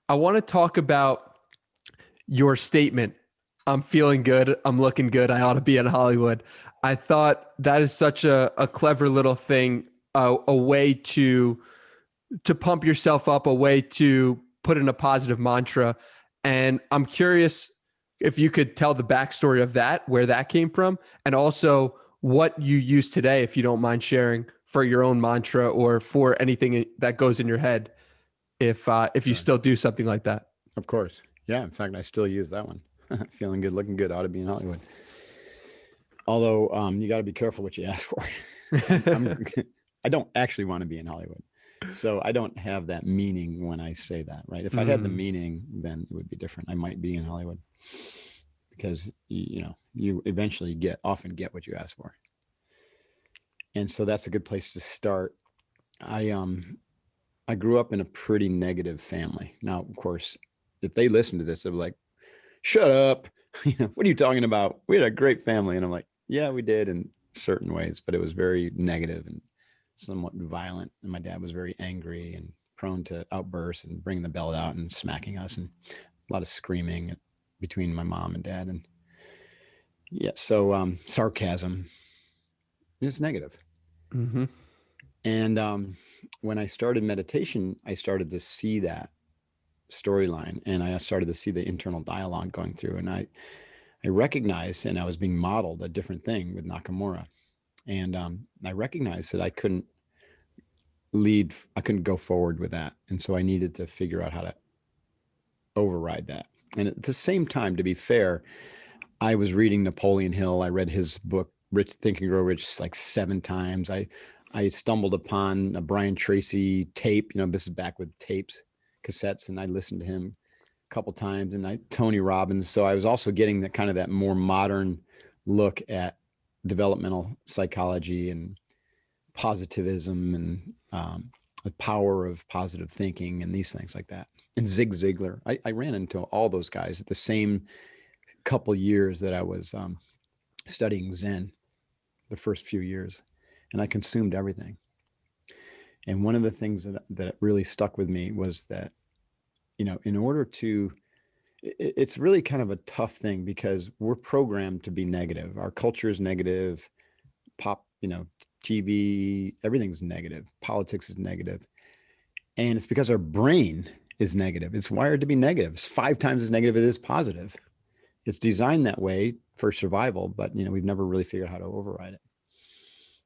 I want to talk about your statement. I'm feeling good. I'm looking good. I ought to be in Hollywood. I thought that is such a clever little thing, a way to pump yourself up, a way to put in a positive mantra. And I'm curious if you could tell the backstory of that, where that came from, and also what you use today, if you don't mind sharing, for your own mantra or for anything that goes in your head, if you Sure. still do something like that. Of course. Yeah. In fact, I still use that one. Feeling good, looking good, ought to be in Hollywood. Although you got to be careful what you ask for. I'm, I don't actually want to be in Hollywood. So I don't have that meaning when I say that, right? If I had the Mm, meaning, then it would be different. I might be in Hollywood because you eventually often get what you ask for. And so that's a good place to start. I grew up in a pretty negative family. Now, of course, if they listen to this, they're like, "Shut up! What are you talking about? We had a great family." And I'm like, "Yeah, we did in certain ways, but it was very negative and somewhat violent. And my dad was very angry and prone to outbursts and bringing the belt out and smacking us, and a lot of screaming between my mom and dad. And yeah, so sarcasm is negative. mm-hmm. And when I started meditation, I started to see that storyline, and I started to see the internal dialogue going through. And I recognized, and I was being modeled a different thing with Nakamura. And I recognized that I couldn't go forward with that. And so I needed to figure out how to override that. And at the same time, to be fair, I was reading Napoleon Hill. I read his book, Rich Think and Grow Rich, like 7 times. I stumbled upon a Brian Tracy tape. This is back with tapes, cassettes, and I listened to him a couple times. And Tony Robbins. So I was also getting that more modern look at developmental psychology and positivism and the power of positive thinking and these things like that. And Zig Ziglar. I ran into all those guys at the same couple years that I was studying Zen, the first few years, and I consumed everything. And one of the things that really stuck with me was that, in order to, it's really kind of a tough thing because we're programmed to be negative. Our culture is negative. Pop, TV, everything's negative. Politics is negative. And it's because our brain is negative. It's wired to be negative. It's 5 times as negative as it is positive. It's designed that way for survival, but we've never really figured out how to override it.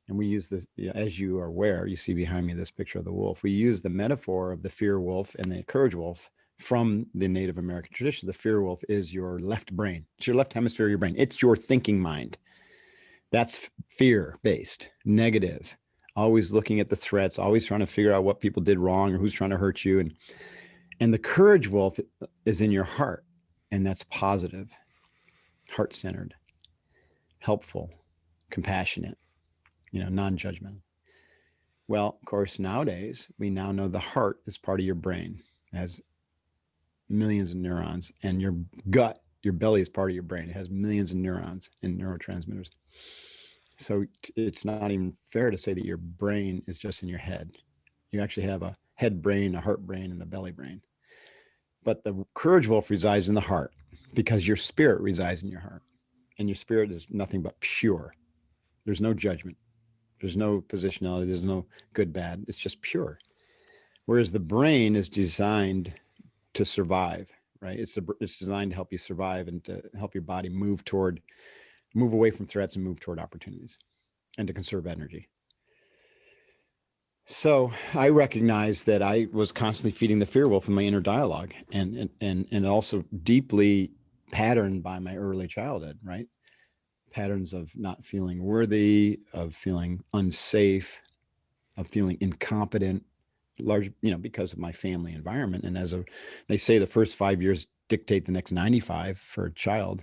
And we use this, as you are aware, you see behind me this picture of the wolf. We use the metaphor of the fear wolf and the courage wolf from the Native American tradition. The fear wolf is your left brain. It's your left hemisphere of your brain. It's your thinking mind. That's fear based, negative, always looking at the threats, always trying to figure out what people did wrong or who's trying to hurt you. And the courage wolf is in your heart, and that's positive, heart centered, helpful, compassionate, non judgmental. Well, of course, nowadays we now know the heart is part of your brain, it has millions of neurons, and your gut, your belly is part of your brain. It has millions of neurons and neurotransmitters. So it's not even fair to say that your brain is just in your head. You actually have a head brain, a heart brain, and a belly brain. But the courage wolf resides in the heart because your spirit resides in your heart. And your spirit is nothing but pure. There's no judgment. There's no positionality. There's no good, bad. It's just pure. Whereas the brain is designed to survive, right? It's designed to help you survive and to help your body move away from threats and move toward opportunities and to conserve energy. So I recognized that I was constantly feeding the fear wolf in my inner dialogue and also deeply patterned by my early childhood, right? Patterns of not feeling worthy, of feeling unsafe, of feeling incompetent, because of my family environment. And they say the first 5 years dictate the next 95 for a child.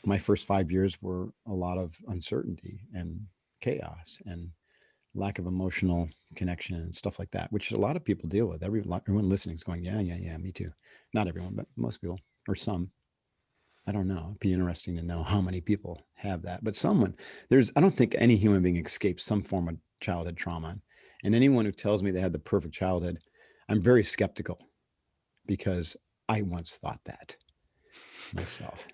My first 5 years were a lot of uncertainty and chaos and lack of emotional connection and stuff like that, which a lot of people deal with. Everyone listening is going, yeah, yeah, yeah, me too. Not everyone, but most people, or some. I don't know. It'd be interesting to know how many people have that. But I don't think any human being escapes some form of childhood trauma. And anyone who tells me they had the perfect childhood, I'm very skeptical because I once thought that myself.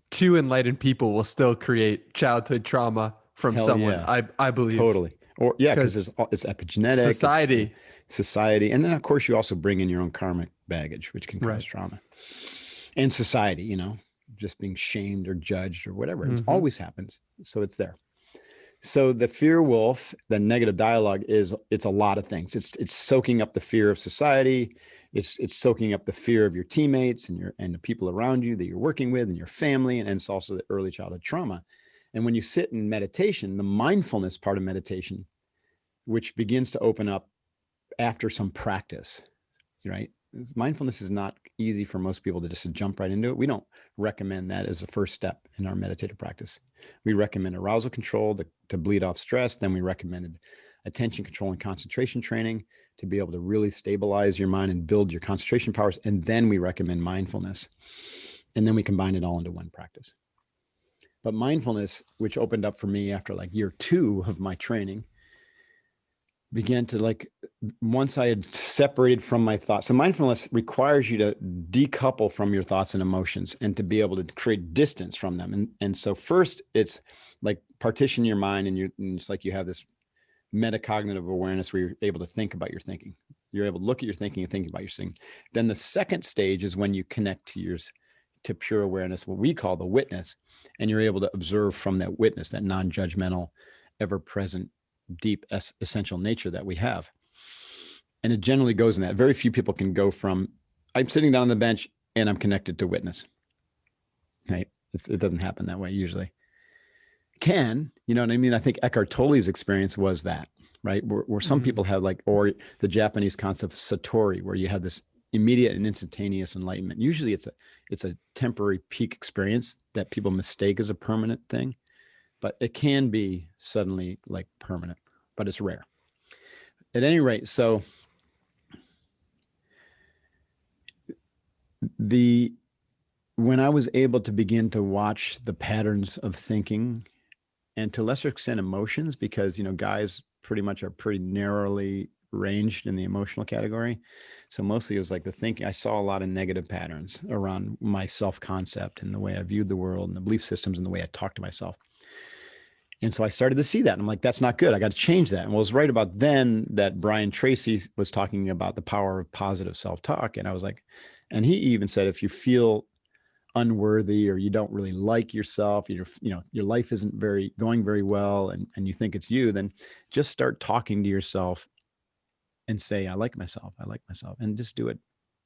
Two enlightened people will still create childhood trauma from Hell someone. yeah. I believe Totally. Or yeah, because because it's epigenetic, society, society, and then of course you also bring in your own karmic baggage, which can cause right? trauma. And society, you know, just being shamed or judged or whatever. It Mhm. always happens. So it's there. So the fear wolf, the negative dialogue it's a lot of things. It's soaking up the fear of society. It's soaking up the fear of your teammates and the people around you that you're working with and your family. And it's also the early childhood trauma. And when you sit in meditation, the mindfulness part of meditation, which begins to open up after some practice, right? Mindfulness is not easy for most people to just jump right into it. We don't recommend that as a first step in our meditative practice. We recommend arousal control to bleed off stress. Then we recommended attention control and concentration training to be able to really stabilize your mind and build your concentration powers. And then we recommend mindfulness. And then we combine it all into one practice. But mindfulness, which opened up for me after like year 2 of my training, began to like, once I had separated from my thoughts. So mindfulness requires you to decouple from your thoughts and emotions and to be able to create distance from them. And so first it's like partition your mind and it's like you have this metacognitive awareness where you're able to think about your thinking. You're able to look at your thinking and think about your thinking. Then the second stage is when you connect to pure awareness, what we call the witness, and you're able to observe from that witness, that non-judgmental, ever-present, deep essential nature that we have. And it generally goes in that. Very few people can go from I'm sitting down on the bench and I'm connected to witness. Right? It doesn't happen that way usually. You know what I mean? I think Eckhart Tolle's experience was that, right? Where some people have like, or the Japanese concept of satori, where you have this immediate and instantaneous enlightenment. Usually it's a temporary peak experience that people mistake as a permanent thing, but it can be suddenly like permanent, but it's rare. At any rate, so when I was able to begin to watch the patterns of thinking and to lesser extent emotions, because, you know, guys pretty much are pretty narrowly ranged in the emotional category. So mostly it was like the thinking. I saw a lot of negative patterns around my self-concept and the way I viewed the world and the belief systems and the way I talked to myself. And so I started to see that. And I'm like, that's not good. I got to change that. And well, it was right about then that Brian Tracy was talking about the power of positive self-talk. And I was like, and he even said, if you feel unworthy or you don't really like yourself, your life isn't going very well, and you think it's you, then just start talking to yourself and say, I like myself, and just do it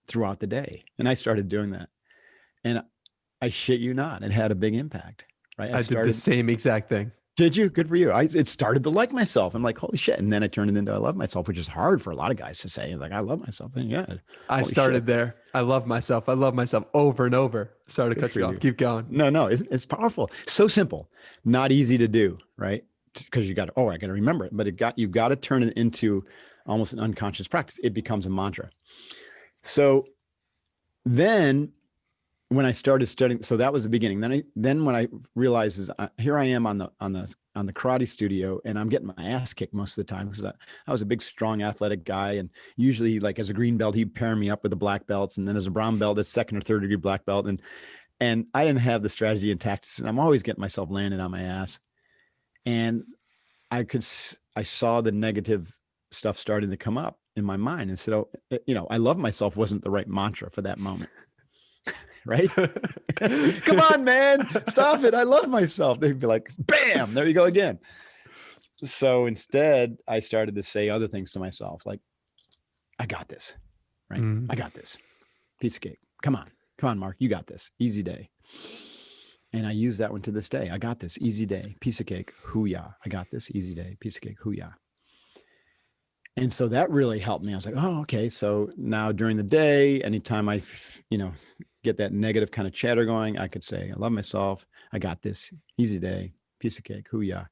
throughout the day. And I started doing that. And I shit you not, it had a big impact, right? I did the same exact thing. Did you? Good for you. It started to like myself. I'm like, holy shit. And then I turned it into I love myself, which is hard for a lot of guys to say. Like, I love myself. And yeah. I started there. I love myself over and over. Sorry to cut you off. Keep going. No, it's powerful. So simple, not easy to do, right? Because I got to remember it, but you've got to turn it into almost an unconscious practice. It becomes a mantra. So then when I started studying, so that was the beginning. Then when I realized is here I am on the karate studio, and I'm getting my ass kicked most of the time because I was a big, strong, athletic guy, and usually, like as a green belt, he'd pair me up with the black belts, and then as a brown belt, a second or third degree black belt, and I didn't have the strategy and tactics, and I'm always getting myself landed on my ass, and I saw the negative stuff starting to come up in my mind, and said, oh, I love myself wasn't the right mantra for that moment. Right? Come on, man, stop it. I love myself. They'd be like, bam, there you go again. So instead, I started to say other things to myself, like, I got this, right? I got this. Piece of cake. Come on, Mark, you got this. Easy day. And I use that one to this day. I got this. Easy day. Piece of cake. Hoo-yah. I got this. Easy day. Piece of cake. Hoo-yah. And so that really helped me. I was like, oh, okay. So now during the day, anytime I, get that negative kind of chatter going, I could say, I love myself. I got this. Easy day. Piece of cake. Hoo-yah.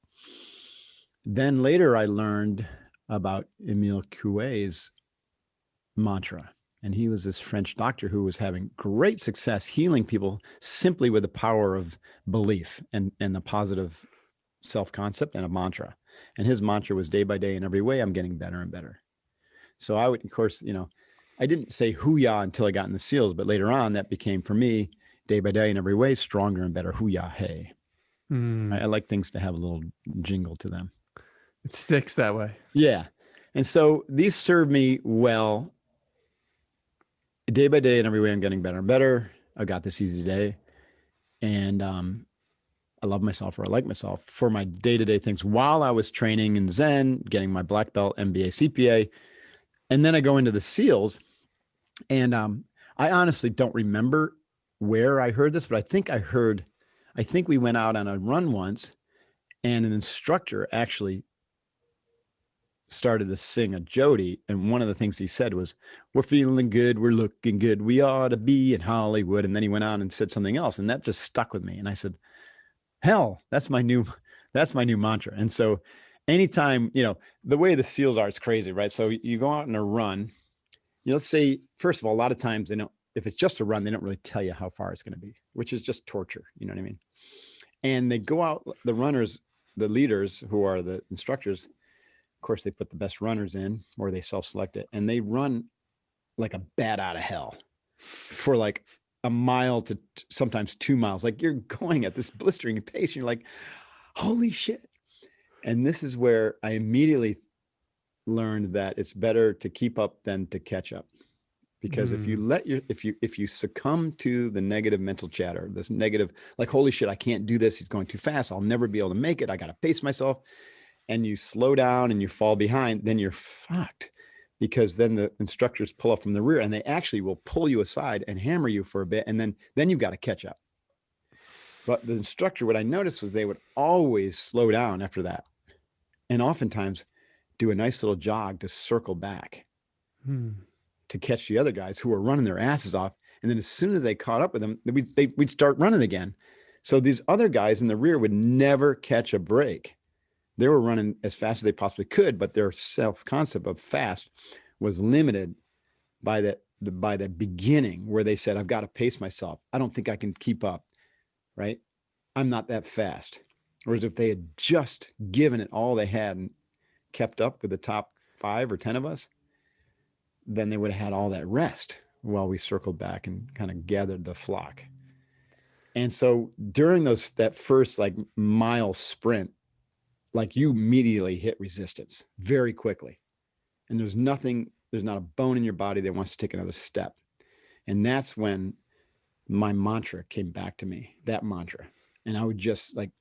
Then later I learned about Emile Coué's mantra. And he was this French doctor who was having great success healing people simply with the power of belief and the positive self-concept and a mantra. And his mantra was day by day in every way, I'm getting better and better. So I would, of course, I didn't say hoo-yah until I got in the SEALs, but later on that became for me day by day in every way, stronger and better. Hoo-yah, hey. I like things to have a little jingle to them. It sticks that way. Yeah. And so these serve me well day by day in every way. I'm getting better and better. I got this easy day. And I love myself, or I like myself for my day-to-day things while I was training in Zen, getting my black belt, MBA, CPA. And then I go into the SEALs, and I honestly don't remember where I heard this, but I think we went out on a run once, and an instructor actually started to sing a Jody. And one of the things he said was, "We're feeling good. We're looking good. We ought to be in Hollywood." And then he went on and said something else. And that just stuck with me. And I said, hell, that's my new mantra. And so anytime, the way the SEALs are, it's crazy, right? So you go out on a run, let's say, first of all, a lot of times if it's just a run, they don't really tell you how far it's going to be, which is just torture. You know what I mean? And they go out, the runners, the leaders who are the instructors, of course, they put the best runners in, or they self-select it, and they run like a bat out of hell for like a mile to sometimes 2 miles. Like you're going at this blistering pace, and you're like, holy shit. And this is where I immediately learned that it's better to keep up than to catch up. Because if you succumb to the negative mental chatter, this negative, like, holy shit, I can't do this. He's going too fast. I'll never be able to make it. I got to pace myself. And you slow down and you fall behind, then you're fucked, because then the instructors pull up from the rear and they actually will pull you aside and hammer you for a bit. And then you've got to catch up. But the instructor, what I noticed was they would always slow down after that. And oftentimes do a nice little jog to circle back to catch the other guys who were running their asses off. And then as soon as they caught up with them, we'd start running again. So these other guys in the rear would never catch a break. They were running as fast as they possibly could, but their self-concept of fast was limited by the beginning, where they said, I've got to pace myself. I don't think I can keep up, right? I'm not that fast. Whereas if they had just given it all they had and kept up with the top 5 or 10 of us, then they would have had all that rest while we circled back and kind of gathered the flock. And so during that first like mile sprint, like you immediately hit resistance very quickly. And there's not a bone in your body that wants to take another step. And that's when my mantra came back to me, that mantra. And I would just like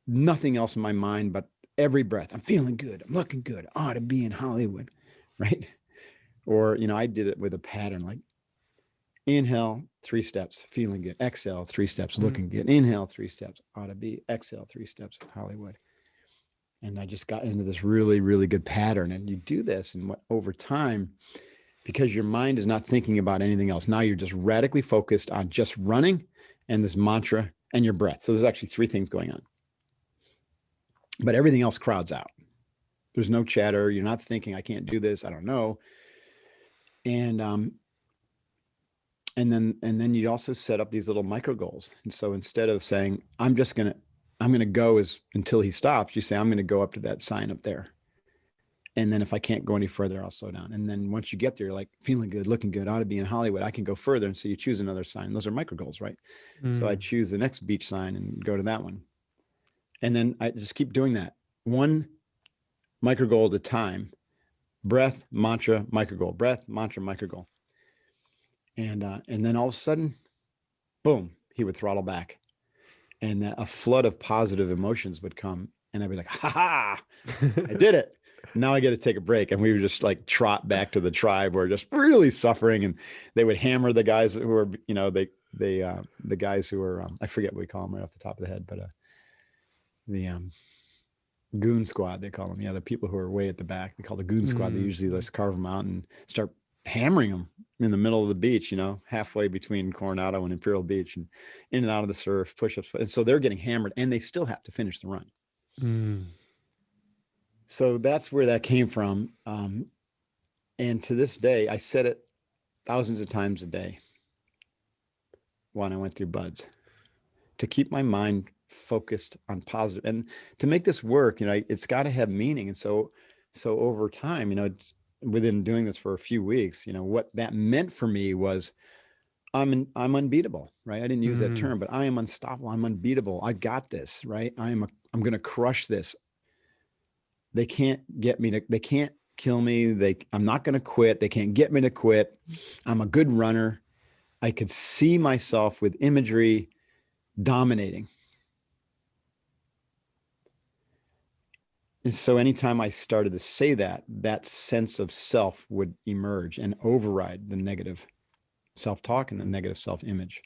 nothing else in my mind, but every breath, I'm feeling good. I'm looking good. I ought to be in Hollywood, right? Or, I did it with a pattern, like inhale, 3 steps, feeling good. Exhale, 3 steps, looking good. Inhale, 3 steps, ought to be. Exhale, 3 steps, Hollywood. And I just got into this really, really good pattern. And you do this, and over time, because your mind is not thinking about anything else, now you're just radically focused on just running and this mantra and your breath. So there's actually 3 things going on. But everything else crowds out. There's no chatter. You're not thinking, I can't do this. I don't know. And then you also set up these little micro goals. And so instead of saying, I'm going to go until he stops, you say, I'm going to go up to that sign up there. And then if I can't go any further, I'll slow down. And then once you get there, you're like, feeling good, looking good, ought to be in Hollywood. I can go further. And so you choose another sign. Those are micro goals, right? So I choose the next beach sign and go to that one. And then I just keep doing that. One micro goal at a time. Breath, mantra, micro goal. Breath, mantra, micro goal. And then all of a sudden, boom, he would throttle back. And a flood of positive emotions would come. And I'd be like, ha ha, I did it. Now I get to take a break. And we would just like trot back to the tribe. We're just really suffering. And they would hammer the guys who were, the guys who were, I forget what we call them right off the top of the head, but the goon squad, they call them. Yeah, the people who are way at the back, they call the goon squad. They usually just carve them out and start hammering them in the middle of the beach, halfway between Coronado and Imperial Beach, and in and out of the surf, push-ups. And so they're getting hammered, and they still have to finish the run. So that's where that came from. And to this day, I said it thousands of times a day when I went through BUD/S, to keep my mind focused on positive. And to make this work, it's got to have meaning. And so over time, within doing this for a few weeks, what that meant for me was I'm unbeatable, right? I didn't use that term, but I am unstoppable. I'm unbeatable. I got this, right? I'm going to crush this. They can't get me they can't kill me. I'm not going to quit. They can't get me to quit. I'm a good runner. I could see myself with imagery dominating. And so anytime I started to say that, that sense of self would emerge and override the negative self-talk and the negative self-image.